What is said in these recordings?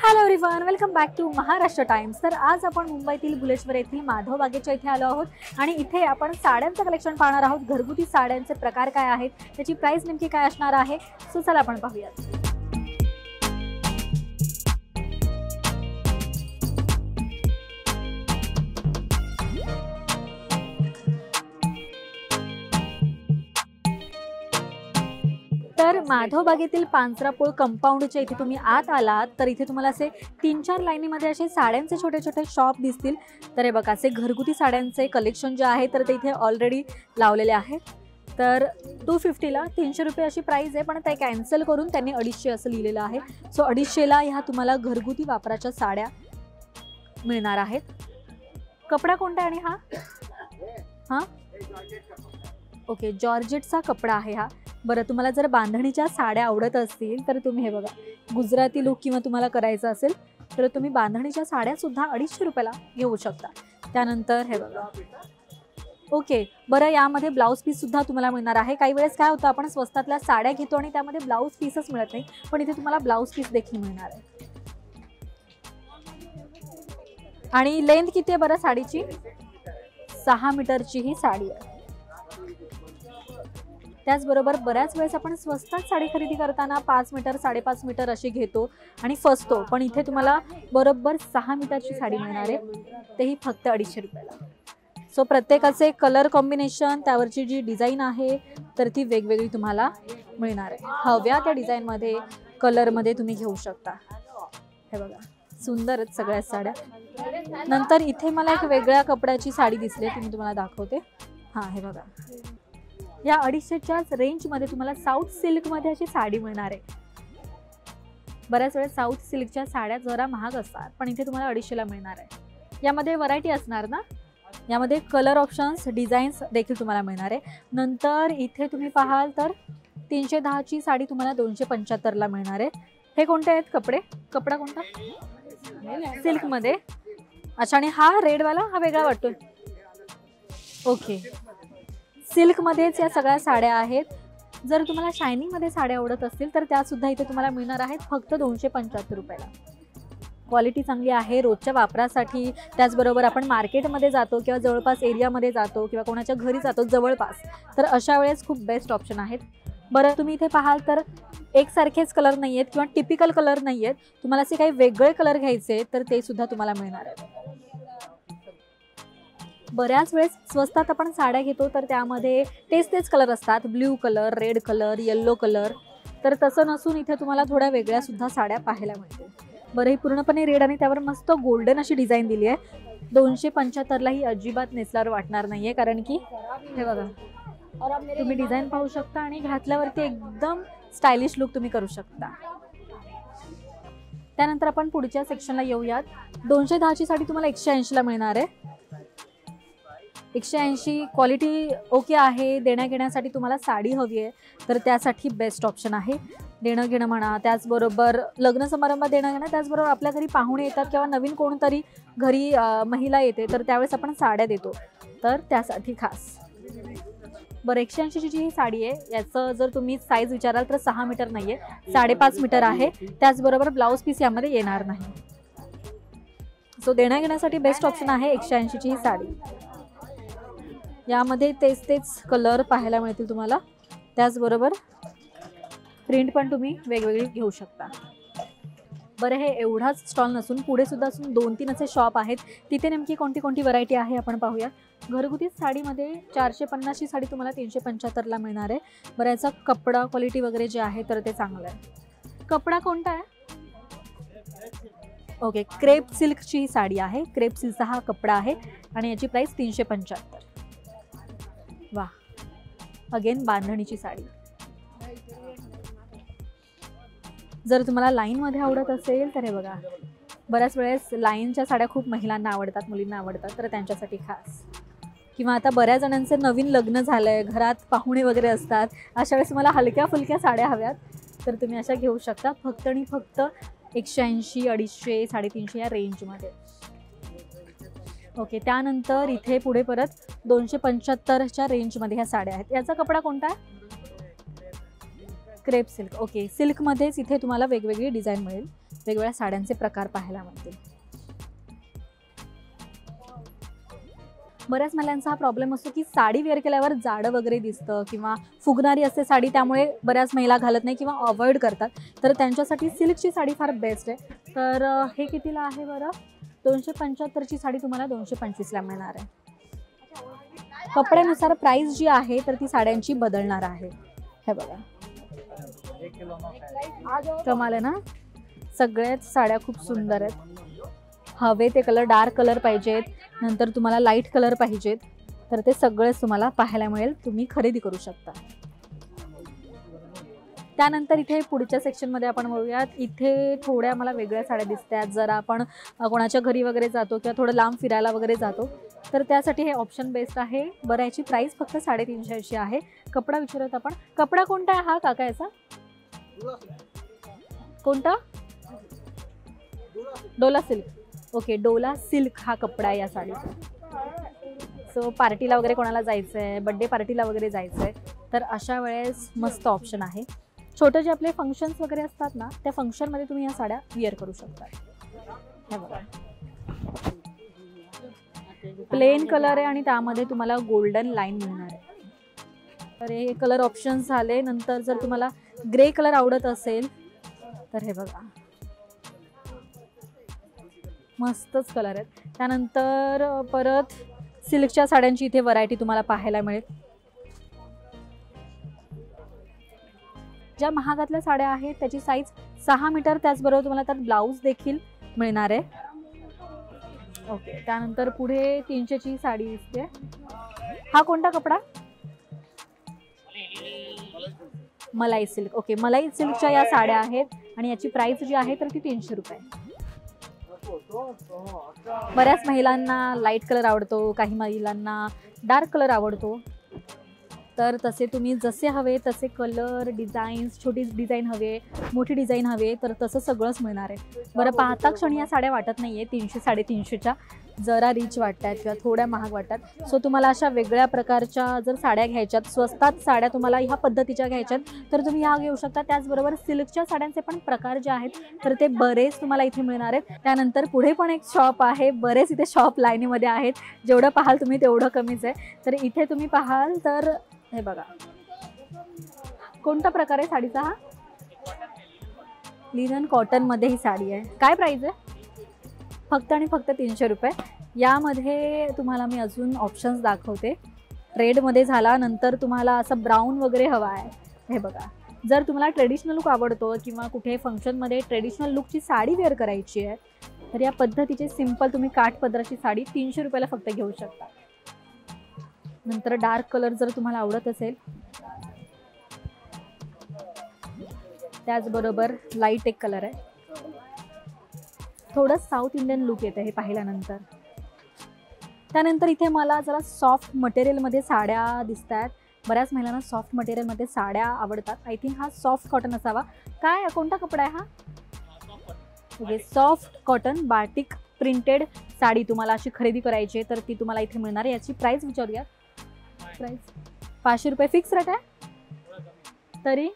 Hello everyone, welcome back to Maharashtra times. तर आज आपण मुंबईतील भुलेश्वर येथील माधव बागेच्या इथे आलो आहोत आणि इथे आपण साड्यांचं कलेक्शन पाहणार आहोत। घरगुती साड्यांचे प्रकार काय आहेत, त्याची प्राइस नेमकी काय असणार आहे, सो चला आपण पाहूया। तर माधव बागेतील पांचरापूळ कंपाऊंडच्या इथे तुम्ही आत आलात तर इथे तुम्हाला असे 3-4 लाईनीमध्ये असे साड्यांचे छोटे छोटे शॉप दिसतील। तर हे बघा, असे घरगुती साड्यांचे कलेक्शन जे आहे तर ते इथे ऑलरेडी लावलेले आहेत। तर 250 ला 300 रुपये अशी प्राइस आहे, पण ते कॅन्सल करून त्यांनी 250 असं लिहिलेलं आहे। सो 250 ला ह्या तुम्हाला घरगुती वापराच्या साड्या मिळणार आहेत। कपडा कोणता आहे आणि हा ओके, जॉर्जेटचा कपडा आहे हा। बरं, तुम्हाला जर बांधणीच्या साड्या आवडत असतील तर तुम्ही हे बघा, गुजराती लुक किंवा तुम्हाला करायचं असेल तर तुम्ही बांधणीच्या साड्या सुद्धा 250 रुपयाला घेऊ शकता। त्यानंतर हे बघा, ओके बरं, यामध्ये ब्लाउज पीस सुद्धा तुम्हाला मिळणार आहे। काही वेळेस काय होतं, आपण स्वस्तातल्या साड्या घेतो आणि त्यामध्ये ब्लाउज पीसच मिळत नाही, पण इथे तुम्हाला ब्लाउज पीस देखील मिळणार आहे। आणि लेंथ किती आहे बरं साडीची? 6 मीटरची ही साडी आहे। त्याचबरोबर बऱ्याच वेळेस आपण स्वस्तात साडी खरेदी करताना 5 मीटर 5.5 मीटर अशी घेतो आणि फसतो, पण इथे तुम्हाला बरोबर 6 मीटरची साडी मिळणार आहे, तेही फक्त 250 रुपयाला। सो प्रत्येकाचे कलर कॉम्बिनेशन, त्यावरची जी डिझाईन आहे तर ती वेगवेगळी तुम्हाला मिळणार आहे। हव्या त्या डिझाईनमध्ये, कलरमध्ये तुम्ही घेऊ शकता। हे बघा, सुंदर आहेत सगळ्या साड्या। नंतर इथे मला एक वेगळ्या कपड्याची साडी दिसली, ती मी तुम्हाला दाखवते। हां, हे बघा, या 250च्याच रेंजमध्ये तुम्हाला साऊथ सिल्कमध्ये अशी साडी मिळणार आहे। बऱ्याच वेळेस साऊथ सिल्कच्या साड्या जरा महाग असतात, पण इथे तुम्हाला 250ला मिळणार आहे। यामध्ये व्हरायटी असणार ना, यामध्ये कलर ऑप्शन्स, डिझाईन्स देखील तुम्हाला मिळणार आहे। नंतर इथे तुम्ही पाहाल तर 310ची साडी तुम्हाला 275ला मिळणार आहे। हे कोणते आहेत कपडे? कपडा कोणता? सिल्कमध्ये। अच्छा, आणि हा रेडवाला हा वेगळा वाटतोय। ओके, सिल्कमध्येच या सगळ्या साड्या आहेत। जर तुम्हाला शायनिंगमध्ये साड्या आवडत असतील तर त्यासुद्धा इथे तुम्हाला मिळणार आहेत फक्त 275 रुपयाला। क्वालिटी चांगली आहे रोजच्या वापरासाठी। त्याचबरोबर आपण मार्केटमध्ये जातो किंवा जवळपास एरियामध्ये जातो किंवा कोणाच्या घरी जातो जवळपास, तर अशा वेळेस खूप बेस्ट ऑप्शन आहेत। बरं, तुम्ही इथे पाहाल तर एकसारखेच कलर नाही आहेत किंवा टिपिकल कलर नाही आहेत, तुम्हाला असे काही वेगळे कलर घ्यायचे तर ते सुद्धा तुम्हाला मिळणार आहेत। बऱ्याच वेळेस स्वस्तात आपण साड्या घेतो तर त्यामध्ये तेच कलर असतात, blue colour, red colour, yellow colour, तर तसं नसून इथे तुम्हाला थोड्या वेगळ्या सुद्धा साड्या पाहायला मिळतील। बरं, ही पूर्णपणे रेड आणि त्यावर मस्त गोल्डन अशी डिझाईन दिली आहे। 275ला ही अजिबात नेसल्यावर वाटणार नाहीये, कारण की हे बघा, तुम्ही डिझाईन पाहू शकता आणि घातल्यावरती एकदम स्टायलिश लुक तुम्ही करू शकता। त्यानंतर आपण पुढच्या सेक्शनला येऊयात। 210ची साडी तुम्हाला 180ला मिळणार आहे। 180 क्वालिटी ओके आहे। देण्या घेण्यासाठी तुम्हाला साडी हवी आहे तर त्यासाठी बेस्ट ऑप्शन आहे। देणं घेणं म्हणा, त्याचबरोबर लग्न समारंभात देणं घेणं, त्याचबरोबर आपल्या घरी पाहुणे येतात किंवा नवीन कोणतरी घरी महिला येते तर त्यावेळेस आपण साड्या देतो, तर त्यासाठी खास। बरं, 180ची जी ही साडी आहे याचं जर तुम्ही साईज विचाराल तर 6 मीटर नाही आहे, 5.5 मीटर आहे। त्याचबरोबर ब्लाऊज पीस यामध्ये येणार नाही। सो देण्या घेण्यासाठी बेस्ट ऑप्शन आहे 180ची ही साडी। यामध्ये तेच कलर पाहायला मिळतील तुम्हाला, त्याचबरोबर प्रिंट पण तुम्ही वेगवेगळी घेऊ शकता। बरं, हे एवढाच स्टॉल नसून पुढे सुद्धा असून 2-3 असे शॉप आहेत, तिथे नेमकी कोणती व्हरायटी आहे आपण पाहूया। घरगुती साडीमध्ये 450ची साडी तुम्हाला 375ला मिळणार आहे। बरं, याचा कपडा क्वालिटी वगैरे जे आहे तर ते चांगलं आहे। कपडा कोणता आहे? ओके, क्रेप सिल्कची ही साडी आहे। क्रेप सिल्कचा हा कपडा आहे आणि याची प्राइस 375। वाह, अगेन बांधणीची साडी। जर तुम्हाला लाईनमध्ये आवडत असेल तर हे बघा, बऱ्याच वेळेस लाईनच्या साड्या खूप महिलांना आवडतात, मुलींना आवडतात, तर त्यांच्यासाठी खास। किंवा आता बऱ्याच जणांचं नवीन लग्न झालंय, घरात पाहुणे वगैरे असतात, अशा वेळेस मला हलक्या फुलक्या साड्या हव्यात तर तुम्ही अशा घेऊ शकता फक्त आणि फक्त 180, 250, 350 या रेंजमध्ये। ओके, त्यानंतर इथे पुढे परत 275च्या रेंजमध्ये ह्या साड्या आहेत। याचा कपडा कोणता आहे? Crepe silk. ओके, सिल्कमध्येच इथे तुम्हाला वेगवेगळी डिझाईन मिळेल, वेगवेगळ्या साड्यांचे प्रकार पाहायला मिळतील. बऱ्याच महिलांचा हा प्रॉब्लेम असतो की साडी वेअर केल्यावर जाडं वगैरे दिसतं किंवा फुगणारी असते साडी, त्यामुळे बऱ्याच महिला घालत नाही किंवा अवॉइड करतात. तर त्यांच्यासाठी सिल्कची साडी फार बेस्ट आहे. तर हे कितीला आहे बरं? 275ची साडी तुम्हाला 225ला मिळणार आहे. कपड्यानुसार प्राइस जी आहे तर ती साड्यांची बदलणार आहे. हे बघा, कमाल आहे ना. सगळ्याच साड्या खूप सुंदर आहेत. हवे ते कलर, डार्क कलर पाहिजेत, नंतर तुम्हाला लाईट कलर पाहिजेत, तर ते सगळेच तुम्हाला पाहायला मिळेल. तुम्ही खरेदी करू शकता. त्यानंतर इथे पुढच्या सेक्शनमध्ये आपण बघूयात. इथे थोड्या मला वेगळ्या साड्या दिसतात. जरा आपण कोणाच्या घरी वगैरे जातो किंवा थोडं लांब फिरायला वगैरे जातो तर त्यासाठी हे ऑप्शन बेस्ट आहे. बरं, याची प्राईस फक्त 350 आहे. कपडा विचारत आपण. कपडा कोणता आहे हा काका याचा? कोणता? Dola silk. Okay, Dola silk हा कपडा आहे या साडीचा. सो पार्टीला वगैरे कोणाला जायचं आहे, बड्डे पार्टीला वगैरे जायचं आहे, तर अशा वेळेस मस्त ऑप्शन आहे. छोटे जे आपले फंक्शन्स वगैरे असतात ना, त्या फंक्शनमध्ये तुम्ही या साड्या विअर करू शकता. हे बघा, प्लेन कलर आहे आणि त्यामध्ये तुम्हाला गोल्डन लाईन मिळणार आहे. तर हे कलर ऑप्शन्स झाले. नंतर जर तुम्हाला ग्रे कलर आवडत असेल तर हे बघा, मस्तच कलर आहेत. त्यानंतर परत सिल्कच्या साड्यांची इथे व्हरायटी तुम्हाला पाहायला मिळेल. ज्या महागातल्या साड्या आहेत त्याची साईज 6 मीटर, त्याचबरोबर तुम्हाला त्यात ब्लाऊज देखील मिळणार आहे. ओके, त्यानंतर पुढे 300ची साडी दिसते. हा कोणता कपडा? मलाई सिल्क. ओके, मलाई सिल्कच्या या साड्या आहेत आणि याची प्राइस जी आहे तर ती 300 रुपये. बऱ्याच महिलांना लाईट कलर आवडतो, काही महिलांना डार्क कलर आवडतो. तर तसे तुम्ही जसे हवे तसे कलर, डिझाईन्स, छोटी डिझाईन हवे, मोठी डिझाईन हवे, तर तसं सगळंच मिळणार आहे. बरं, पाहता क्षणी या साड्या वाटत नाही आहे 300 350च्या, जरा रिच वाटतात किंवा थोड्या महाग वाटतात. सो तुम्हाला अशा वेगळ्या प्रकारच्या जर साड्या घ्यायच्यात, स्वस्तात साड्या तुम्हाला ह्या पद्धतीच्या घ्यायच्यात तर तुम्ही ह्या घेऊ शकता. त्याचबरोबर सिल्कच्या साड्यांचे पण प्रकार जे आहेत तर ते बरेच तुम्हाला इथे मिळणार आहेत. त्यानंतर पुढे पण एक शॉप आहे. बरेच इथे शॉप लाईनीमध्ये आहेत. जेवढं पाहाल तुम्ही तेवढं कमीच आहे. तर इथे तुम्ही पाहाल तर हे बघा, कोणता प्रकार आहे साडीचा? हा लिनन कॉटन मध्ये ही साडी आहे. काय प्राइस आहे? फक्त आणि फक्त 300 रुपये. यामध्ये तुम्हाला मी अजून ऑप्शन्स दाखवते. रेडमध्ये झाला, नंतर तुम्हाला असं ब्राऊन वगैरे हवा आहे. हे बघा, जर तुम्हाला ट्रेडिशनल लुक आवडतो किंवा कुठे फंक्शनमध्ये ट्रेडिशनल लुकची साडी वेअर करायची आहे तर या पद्धतीची सिंपल तुम्ही काठ पदराची साडी 300 रुपयाला फक्त घेऊ शकता. नंतर डार्क कलर जर तुम्हाला आवडत असेल, त्याचबरोबर लाईट एक कलर आहे, थोडं साऊथ इंडियन लुक येतं हे पाहिल्यानंतर. त्यानंतर इथे मला जरा सॉफ्ट मटेरियलमध्ये साड्या दिसत आहेत. बऱ्याच महिलांना सॉफ्ट मटेरियलमध्ये साड्या आवडतात. आय थिंक हा सॉफ्ट कॉटन असावा. काय, कोणता कपडा आहे हा? Okay, soft cotton batik printed sari तुम्हाला अशी खरेदी करायची आहे तर ती तुम्हाला इथे मिळणार आहे. याची प्राइस विचारूया. प्राइस 500 रुपये फिक्स रेट आहे तरी.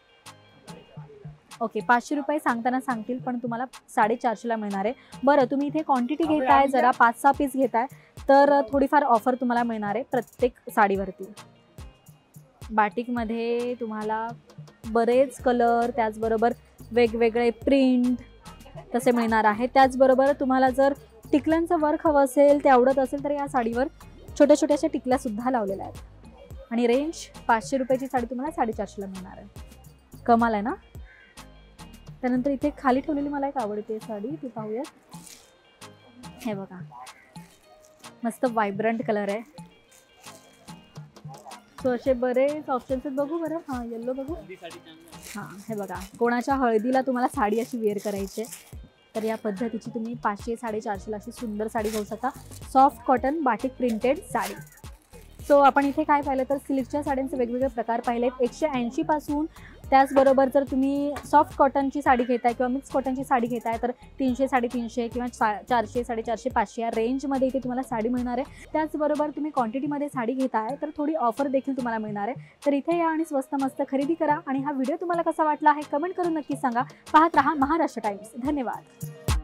ओके, 500 रुपये सांगताना सांगतील पण तुम्हाला 450ला मिळणार आहे. बरं, तुम्ही इथे क्वांटिटी घेताय, जरा 5-6 पीस घेताय तर थोडीफार ऑफर तुम्हाला मिळणार आहे प्रत्येक साडीवरती. बाटिकमध्ये तुम्हाला बरेच कलर, त्याचबरोबर वेगवेगळे प्रिंट तसे मिळणार आहे. त्याचबरोबर तुम्हाला जर टिकल्यांचं वर्क हवं असेल, ते आवडत असेल तर या साडीवर छोट्या छोट्याशा टिकल्यासुद्धा लावलेल्या आहेत. आणि रेंज 500 रुपयाची साडी तुम्हाला 450ला मिळणार आहे. कमाल आहे ना. त्यानंतर इथे खाली ठेवलेली मला एक आवडते साडी, ती पाहूया. हे बघा, मस्त व्हायब्रंट कलर आहे. सो असे बरेच ऑप्शन्स आहेत. बघू बरं, हां येल्लो बघू. हां, हे बघा, कोणाच्या हळदीला तुम्हाला साडी अशी वेअर करायची आहे तर या पद्धतीची तुम्ही 500-450ला अशी सुंदर साडी घेऊ शकता. Soft cotton batik printed sari. So आपण इथे काय पाहिलं तर सिल्कच्या साड्यांचे वेगवेगळे प्रकार पाहिलेत. 180 पासून त्याचबरोबर जर तुम्ही सॉफ्ट कॉटनची साडी घेताय किंवा मिक्स कॉटनची साडी घेताय तर 300, 350 किंवा 400, 450, 500 या रेंजमध्ये इथे तुम्हाला साडी मिळणार आहे. त्याचबरोबर तुम्ही क्वांटिटीमध्ये साडी घेताय तर थोडी ऑफर देखील तुम्हाला मिळणार आहे. तर इथे या आणि स्वस्त मस्त खरेदी करा. आणि हा व्हिडिओ तुम्हाला कसा वाटला हे कमेंट करून नक्की सांगा. पाहत रहा महाराष्ट्र टाइम्स. धन्यवाद.